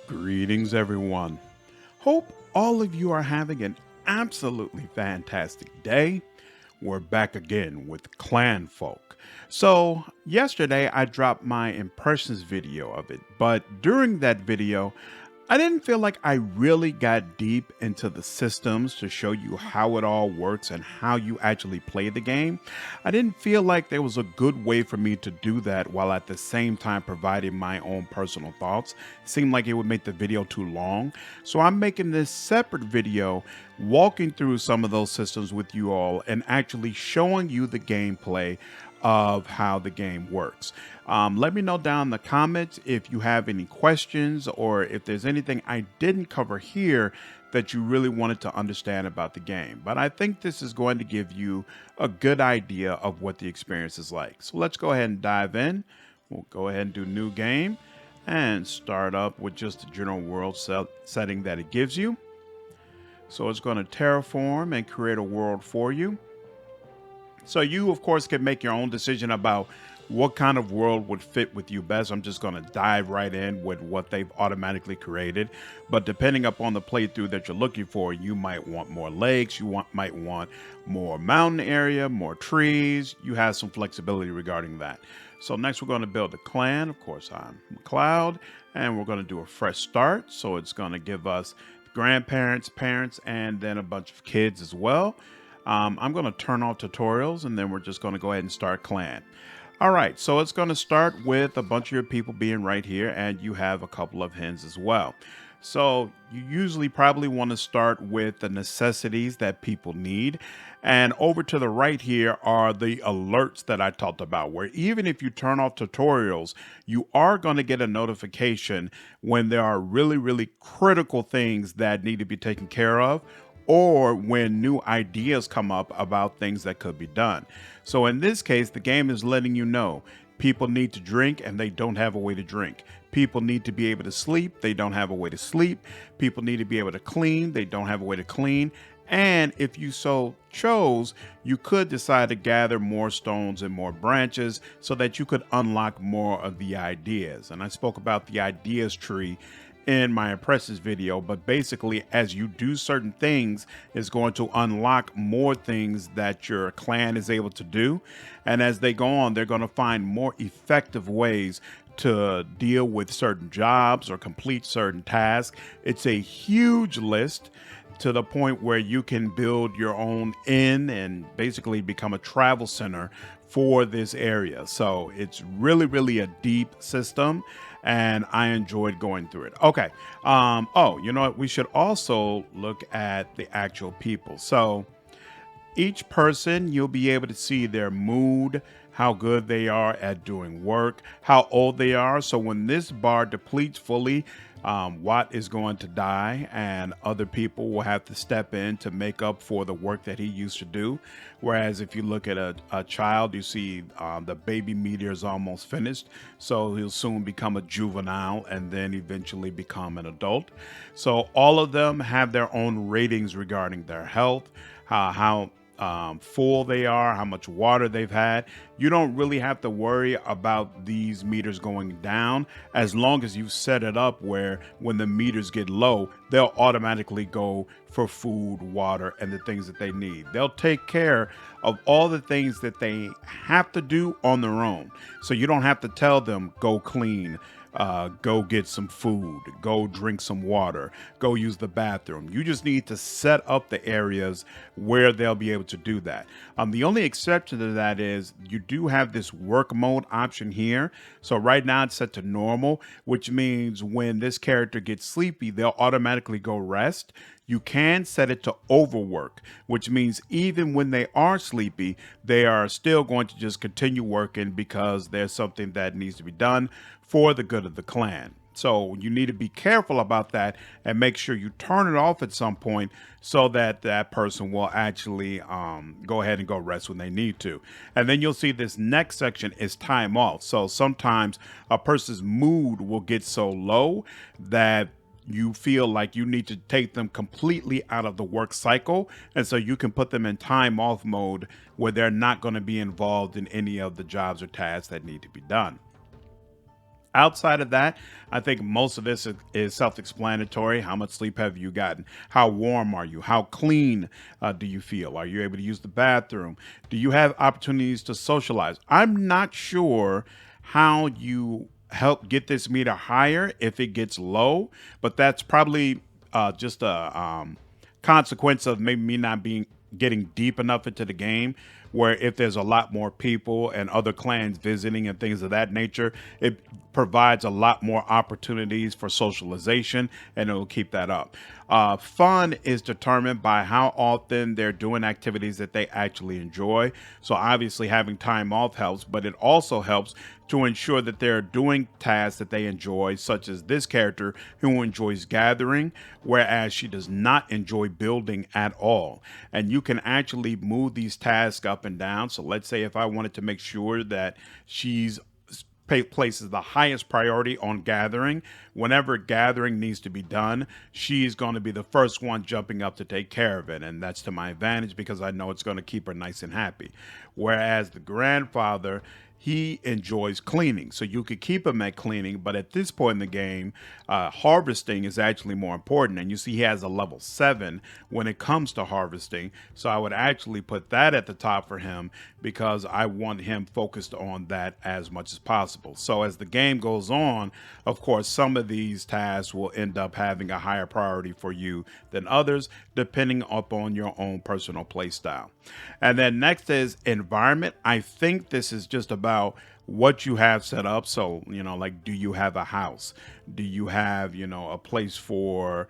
Greetings, everyone. Hope all of you are having an absolutely fantastic day. We're back again with Clanfolk. So, yesterday I dropped my impressions video of it, but during that video, I didn't feel like I really got deep into the systems to show you how it all works and how you actually play the game. I didn't feel like there was a good way for me to do that while at the same time providing my own personal thoughts. It seemed like it would make the video too long. So I'm making this separate video walking through some of those systems with you all and actually showing you the gameplay of how the game works. Let me know down in the comments if you have any questions or if there's anything I didn't cover here that you really wanted to understand about the game. But I think this is going to give you a good idea of what the experience is like. So let's go ahead and dive in. We'll go ahead and do new game and start up with just the general world setting that it gives you. So it's going to terraform and create a world for you. So you, of course, can make your own decision about what kind of world would fit with you best. I'm just going to dive right in with what they've automatically created. But depending upon the playthrough that you're looking for, you might want more lakes, might want more mountain area, more trees. You have some flexibility regarding that. So next we're going to build a clan. Of course, I'm McLeod, and we're going to do a fresh start. So it's going to give us grandparents, parents, and then a bunch of kids as well. I'm going to turn off tutorials, and then we're just going to go ahead and start clan. All right, so it's going to start with a bunch of your people being right here, and you have a couple of hens as well. So you usually probably want to start with the necessities that people need. And over to the right here are the alerts that I talked about, where even if you turn off tutorials, you are going to get a notification when there are really, really critical things that need to be taken care of, or when new ideas come up about things that could be done. So in this case, the game is letting you know people need to drink and they don't have a way to drink. People need to be able to sleep. They don't have a way to sleep. People need to be able to clean. They don't have a way to clean. And if you so chose, you could decide to gather more stones and more branches so that you could unlock more of the ideas. And I spoke about the ideas tree in my impressions video, but basically as you do certain things, it's going to unlock more things that your clan is able to do. And as they go on, they're going to find more effective ways to deal with certain jobs or complete certain tasks. It's a huge list, to the point where you can build your own inn and basically become a travel center for this area. So it's really, really a deep system, and I enjoyed going through it. Okay. Oh, you know what? We should also look at the actual people. So each person, you'll be able to see their mood, how good they are at doing work, how old they are. So when this bar depletes fully, Watt is going to die, and other people will have to step in to make up for the work that he used to do. Whereas if you look at a child, you see the baby meteor is almost finished, so he'll soon become a juvenile and then eventually become an adult. So all of them have their own ratings regarding their health, how full they are, how much water they've had. You don't really have to worry about these meters going down as long as you set it up where when the meters get low, they'll automatically go for food, water, and the things that they need. They'll take care of all the things that they have to do on their own. So you don't have to tell them, go clean, go get some food, go drink some water, go use the bathroom. You just need to set up the areas where they'll be able to do that. The only exception to that is you do have this work mode option here. So right now it's set to normal, which means when this character gets sleepy, they'll automatically go rest. You can set it to overwork, which means even when they are sleepy, they are still going to just continue working because there's something that needs to be done for the good of the clan. So you need to be careful about that and make sure you turn it off at some point so that that person will actually go ahead and go rest when they need to. And then you'll see this next section is time off. So sometimes a person's mood will get so low that you feel like you need to take them completely out of the work cycle. And so you can put them in time off mode where they're not going to be involved in any of the jobs or tasks that need to be done. Outside of that, I think most of this is self-explanatory. How much sleep have you gotten? How warm are you? How clean do you feel? Are you able to use the bathroom? Do you have opportunities to socialize? I'm not sure how you help get this meter higher if it gets low, but that's probably just a consequence of maybe me not being getting deep enough into the game, where if there's a lot more people and other clans visiting and things of that nature, it provides a lot more opportunities for socialization, and it'll keep that up. Fun is determined by how often they're doing activities that they actually enjoy. So obviously having time off helps, but it also helps to ensure that they're doing tasks that they enjoy, such as this character who enjoys gathering, whereas she does not enjoy building at all. And you can actually move these tasks up and down. So let's say if I wanted to make sure that she's places the highest priority on gathering. Whenever gathering needs to be done, she's going to be the first one jumping up to take care of it. And that's to my advantage because I know it's going to keep her nice and happy. Whereas the grandfather, he enjoys cleaning. So you could keep him at cleaning, but at this point in the game, harvesting is actually more important. And you see, he has a level 7 when it comes to harvesting. So I would actually put that at the top for him because I want him focused on that as much as possible. So as the game goes on, of course, some of these tasks will end up having a higher priority for you than others, depending upon your own personal play style. And then next is environment. I think this is just about what you have set up. So, like, do you have a house? Do you have, a place for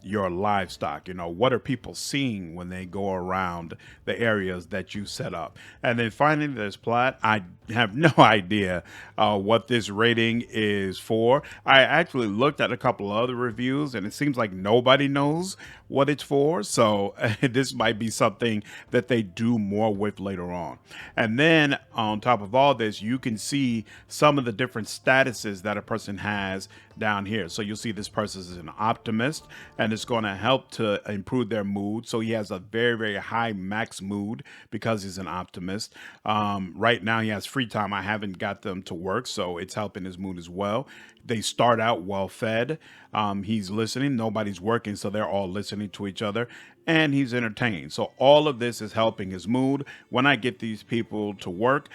your livestock? What are people seeing when they go around the areas that you set up? And then finally, there's plot. I have no idea what this rating is for. I actually looked at a couple of other reviews, and it seems like nobody knows what it's for. So this might be something that they do more with later on. And then on top of all this, you can see some of the different statuses that a person has down here. So you'll see this person is an optimist, and it's going to help to improve their mood. So he has a very, very high max mood because he's an optimist. Right now he has free time. I haven't got them to work, so it's helping his mood as well. They start out well fed. He's listening. Nobody's working, so they're all listening to each other, and he's entertained. So all of this is helping his mood. When I get these people to work,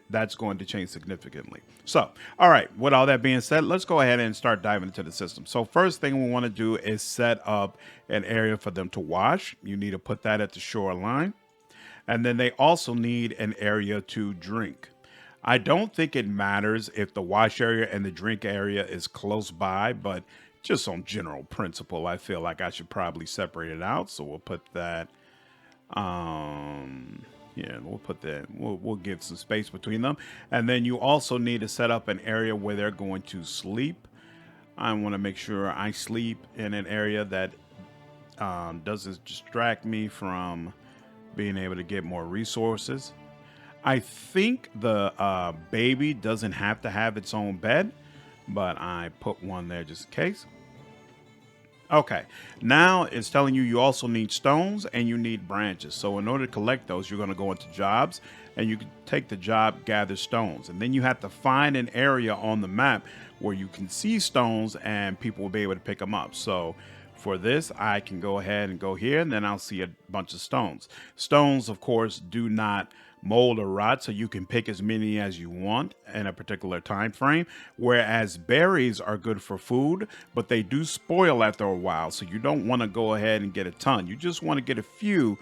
that's going to change significantly. So, all right, with all that being said, let's go ahead and start diving into the system. So first thing we want to do is set up an area for them to wash. You need to put that at the shoreline. And then they also need an area to drink. I don't think it matters if the wash area and the drink area is close by, but just on general principle, I feel like I should probably separate it out. So we'll put that, yeah, we'll put that, we'll give some space between them. And then you also need to set up an area where they're going to sleep. I want to make sure I sleep in an area that doesn't distract me from being able to get more resources. I think the baby doesn't have to have its own bed, but I put one there just in case. Okay, now it's telling you also need stones and you need branches. So in order to collect those, you're going to go into jobs and you can take the job, gather stones. And then you have to find an area on the map where you can see stones and people will be able to pick them up. So for this, I can go ahead and go here and then I'll see a bunch of stones. Stones, of course, do not mold or rot, so you can pick as many as you want in a particular time frame, whereas berries are good for food, but they do spoil after a while, so you don't want to go ahead and get a ton. You just want to get a few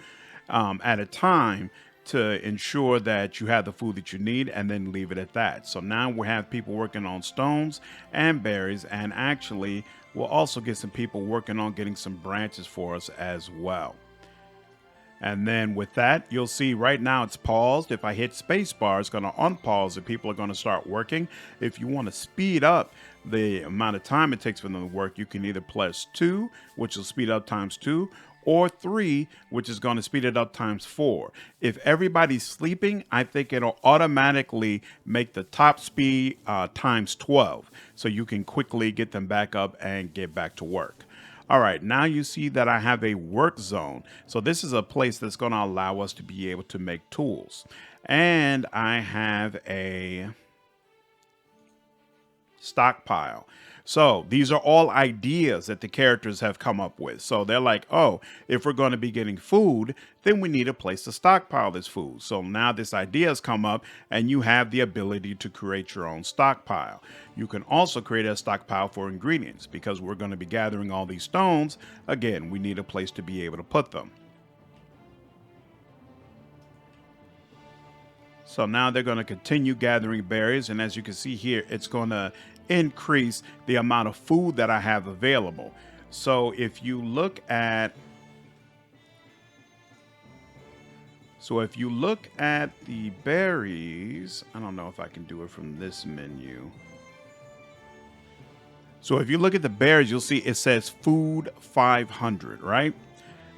at a time to ensure that you have the food that you need, and then leave it at that. So now we have people working on stones and berries, and actually we'll also get some people working on getting some branches for us as well. And then with that, you'll see right now it's paused. If I hit space bar, it's going to unpause and people are going to start working. If you want to speed up the amount of time it takes for them to work, you can either press 2, which will speed up times 2, or 3, which is going to speed it up times 4. If everybody's sleeping, I think it'll automatically make the top speed times 12. So you can quickly get them back up and get back to work. All right, now you see that I have a work zone. So this is a place that's going to allow us to be able to make tools. And I have a stockpile. So these are all ideas that the characters have come up with. So they're like, oh, if we're going to be getting food, then we need a place to stockpile this food. So now this idea has come up, and you have the ability to create your own stockpile. You can also create a stockpile for ingredients because we're going to be gathering all these stones. Again, we need a place to be able to put them. So now they're going to continue gathering berries. And as you can see here, it's going to increase the amount of food that I have available. So if you look at the berries, I don't know if I can do it from this menu. So if you look at the berries, you'll see it says food 500, right?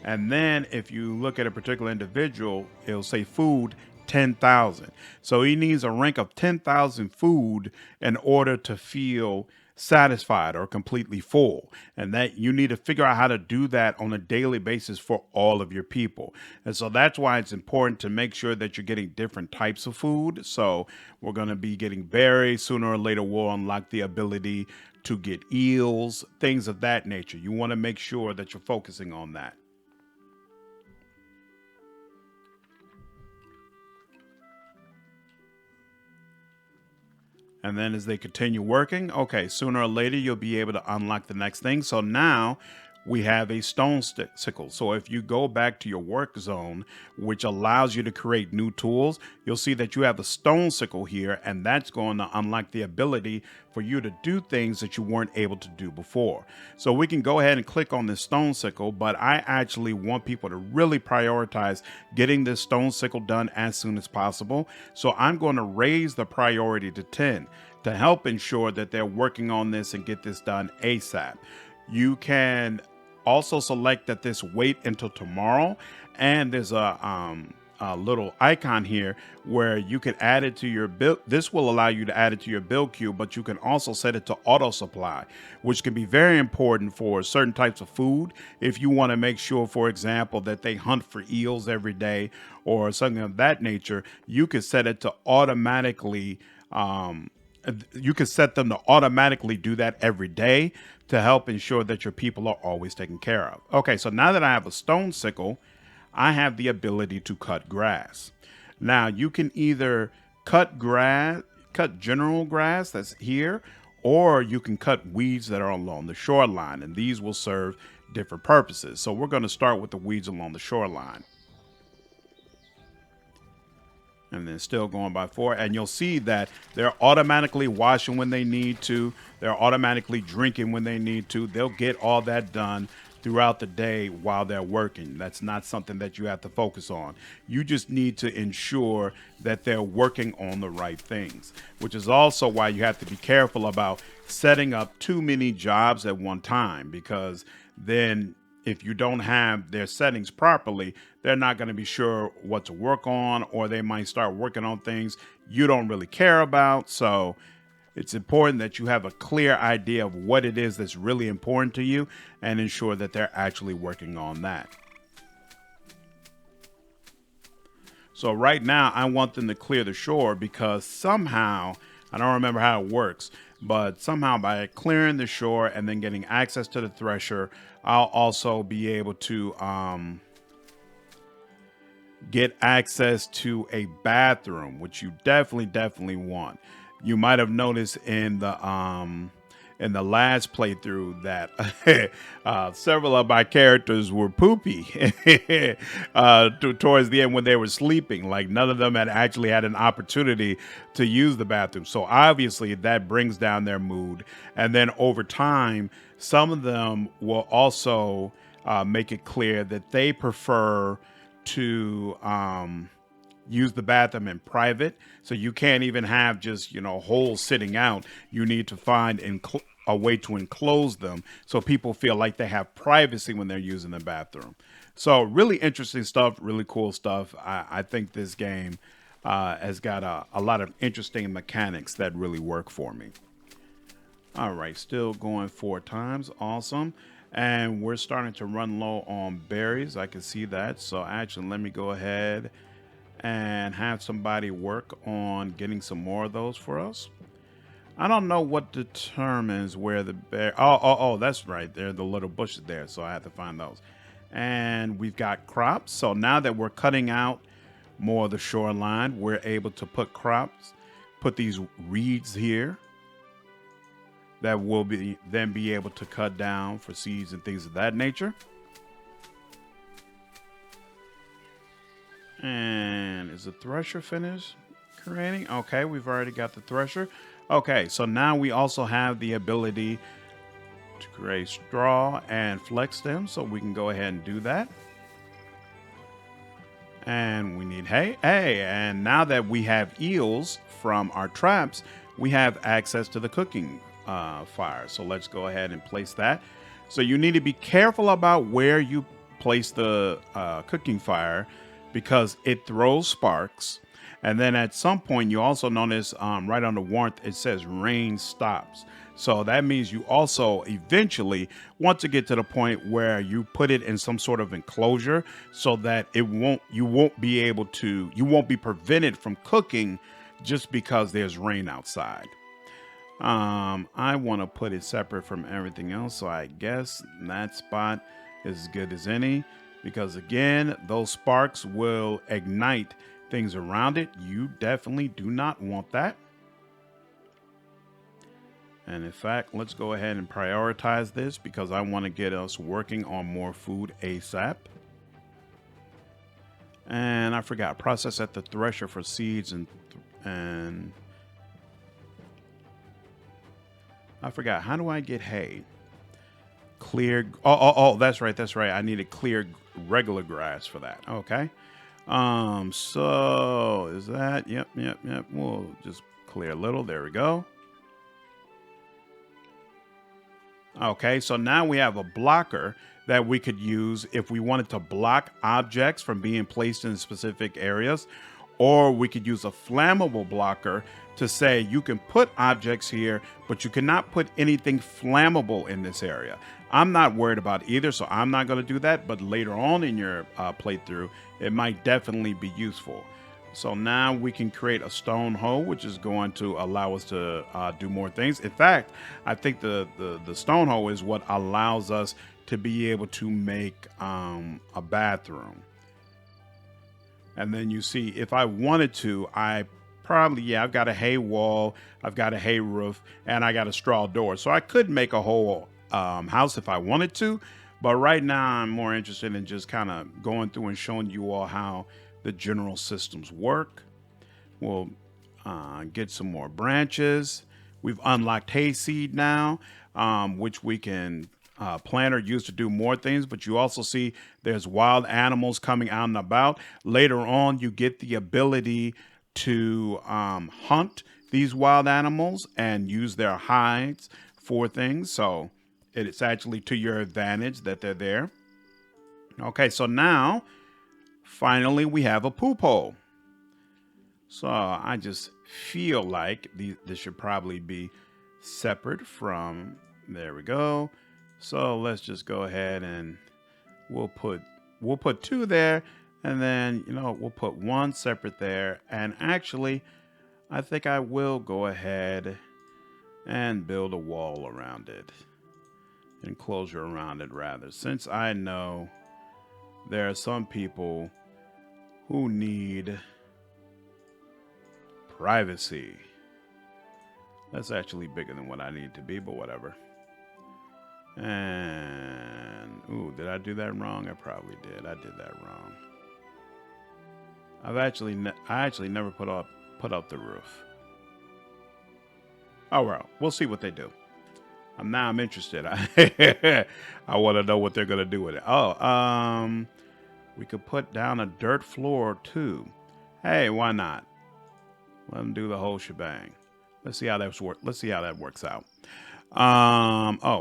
And then if you look at a particular individual, it'll say food 10,000. So he needs a rank of 10,000 food in order to feel satisfied or completely full. And that you need to figure out how to do that on a daily basis for all of your people. And so that's why it's important to make sure that you're getting different types of food. So we're going to be getting berries. Sooner or later, we'll unlock the ability to get eels, things of that nature. You want to make sure that you're focusing on that. And then as they continue working, okay, sooner or later, you'll be able to unlock the next thing. So now we have a sickle. So if you go back to your work zone, which allows you to create new tools, you'll see that you have a stone sickle here, and that's going to unlock the ability for you to do things that you weren't able to do before. So we can go ahead and click on this stone sickle, but I actually want people to really prioritize getting this stone sickle done as soon as possible. So I'm going to raise the priority to 10 to help ensure that they're working on this and get this done ASAP. You can also select that this wait until tomorrow, and there's a little icon here where you can add it to your build. This will allow you to add it to your build queue, but you can also set it to auto supply, which can be very important for certain types of food. If you want to make sure, for example, that they hunt for eels every day or something of that nature, you can set it to automatically you can set them to automatically do that every day to help ensure that your people are always taken care of. Okay, so now that I have a stone sickle, I have the ability to cut grass. Now you can either cut general grass that's here, or you can cut weeds that are along the shoreline, and these will serve different purposes. So we're going to start with the weeds along the shoreline. And then still going by 4, and you'll see that they're automatically washing when they need to. They're automatically drinking when they need to. They'll get all that done throughout the day while they're working. That's not something that you have to focus on. You just need to ensure that they're working on the right things, which is also why you have to be careful about setting up too many jobs at one time, because then if you don't have their settings properly, they're not going to be sure what to work on, or they might start working on things you don't really care about. So it's important that you have a clear idea of what it is that's really important to you and ensure that they're actually working on that. So right now, I want them to clear the shore because somehow, I don't remember how it works, but somehow by clearing the shore and then getting access to the thresher, I'll also be able to get access to a bathroom, which you definitely want. You might have noticed in the last playthrough that several of my characters were poopy towards the end when they were sleeping. Like none of them had actually had an opportunity to use the bathroom. So obviously that brings down their mood. And then over time, some of them will also make it clear that they prefer to use the bathroom in private. So you can't even have just, holes sitting out. You need to find a way to enclose them so people feel like they have privacy when they're using the bathroom. So really interesting stuff, really cool stuff. I think this game has got a lot of interesting mechanics that really work for me. All right, still going 4 times. Awesome. And we're starting to run low on berries. I can see that. So actually, let me go ahead and have somebody work on getting some more of those for us. I don't know what determines where the bear. Oh, that's right. There are the little bushes there, so I have to find those. And we've got crops. So now that we're cutting out more of the shoreline, we're able to put crops, put these reeds here that will be then be able to cut down for seeds and things of that nature. And is the thresher finished creating? Okay, we've already got the thresher. Okay, so now we also have the ability to create straw and flex them, so we can go ahead and do that. And we need hay. Hey, and now that we have eels from our traps, we have access to the cooking fire. So let's go ahead and place that. So you need to be careful about where you place the cooking fire because it throws sparks. And then at some point, you also notice right on the warmth, it says rain stops. So that means you also eventually want to get to the point where you put it in some sort of enclosure so that you won't be prevented from cooking just because there's rain outside. I want to put it separate from everything else. So I guess that spot is as good as any because again, those sparks will ignite things around it. You definitely do not want that. And in fact, let's go ahead and prioritize this because I want to get us working on more food ASAP. And I forgot, process at the thresher for seeds and I forgot, how do I get hay? Clear. Oh, that's right. I need to clear regular grass for that. Okay. So is that, yep. We'll just clear a little. There we go. Okay, so now we have a blocker that we could use if we wanted to block objects from being placed in specific areas, or we could use a flammable blocker to say you can put objects here, but you cannot put anything flammable in this area. I'm not worried about either, so I'm not going to do that, but later on in your playthrough, it might definitely be useful. So now we can create a stone hoe, which is going to allow us to do more things. In fact, I think the stone hoe is what allows us to be able to make a bathroom. And then you see, if I wanted to, I've got a hay wall, I've got a hay roof, and I got a straw door. So I could make a whole house if I wanted to. But right now, I'm more interested in just kind of going through and showing you all how the general systems work. We'll get some more branches. We've unlocked hayseed now, which we can plant or use to do more things. But you also see there's wild animals coming out and about. Later on, you get the ability to hunt these wild animals and use their hides for things. So it's actually to your advantage that they're there. Okay, so now finally, we have a poop hole. So I just feel like this should probably be separate from, there we go. So let's just go ahead and we'll put two there, and then, we'll put one separate there. And actually, I think I will go ahead and build a wall around it, enclosure around it rather, since I know there are some people who need privacy. That's actually bigger than what I need to be, but whatever. And did I do that wrong? I probably did. I did that wrong. I actually never put up the roof. Oh well, we'll see what they do. Now I'm interested. I want to know what they're gonna do with it. We could put down a dirt floor too. Hey, why not? Let them do the whole shebang. Let's see how that works out.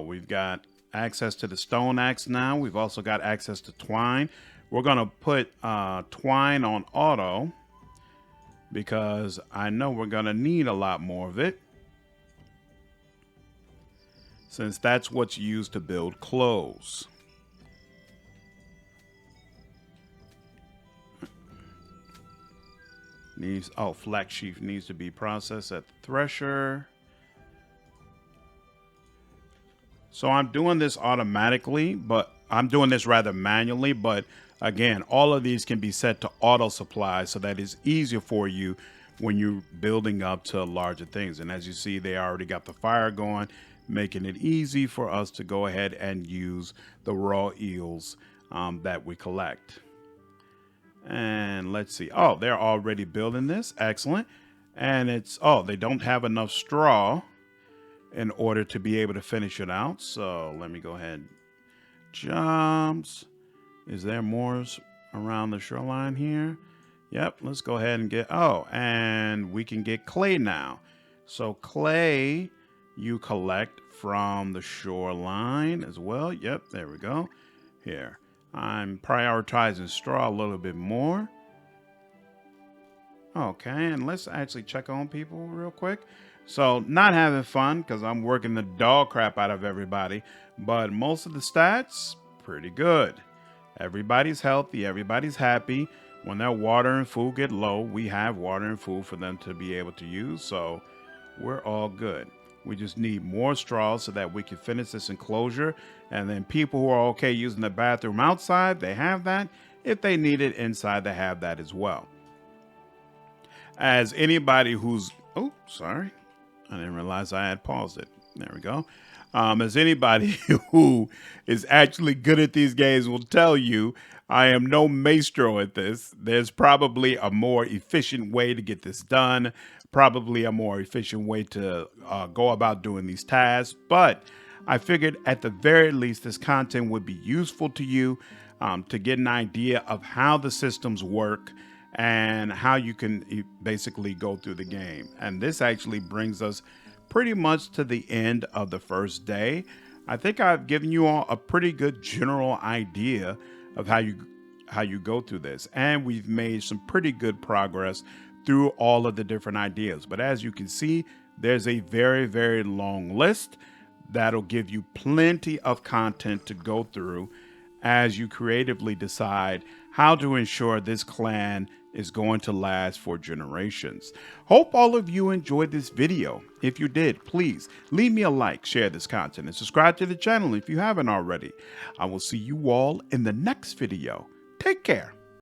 We've got access to the stone axe now. We've also got access to twine. We're gonna put twine on auto because I know we're gonna need a lot more of it, since that's what's used to build clothes. Flax sheaf needs to be processed at the thresher. So I'm doing this automatically, but I'm doing this rather manually. But again, all of these can be set to auto supply so that it's easier for you when you're building up to larger things. And as you see, they already got the fire going, making it easy for us to go ahead and use the raw eels that we collect. And let's see. Oh, they're already building this. Excellent. And it's, oh, they don't have enough straw in order to be able to finish it out. So let me go ahead. Jobs. Is there more around the shoreline here? Yep. Let's go ahead and get, oh, and we can get clay now. So clay you collect from the shoreline as well. Yep. There we go. Here. I'm prioritizing straw a little bit more. Okay, and let's actually check on people real quick. So, not having fun because I'm working the dog crap out of everybody, but most of the stats, pretty good. Everybody's healthy, everybody's happy. When their water and food get low, we have water and food for them to be able to use, so we're all good. We just need more straw so that we can finish this enclosure. And then people who are okay using the bathroom outside, they have that. If they need it inside, they have that as well. As anybody who's, oh, sorry, I didn't realize I had paused it. There we go. As anybody who is actually good at these games will tell you, I am no maestro at this. There's probably a more efficient way to get this done, probably a more efficient way to go about doing these tasks. But I figured at the very least, this content would be useful to you to get an idea of how the systems work and how you can basically go through the game. And this actually brings us pretty much to the end of the first day. I think I've given you all a pretty good general idea of how you go through this, and we've made some pretty good progress through all of the different ideas. But as you can see, there's a very, very long list that'll give you plenty of content to go through as you creatively decide how to ensure this clan is going to last for generations. Hope all of you enjoyed this video. If you did, please leave me a like, share this content, and subscribe to the channel if you haven't already. I will see you all in the next video. Take care.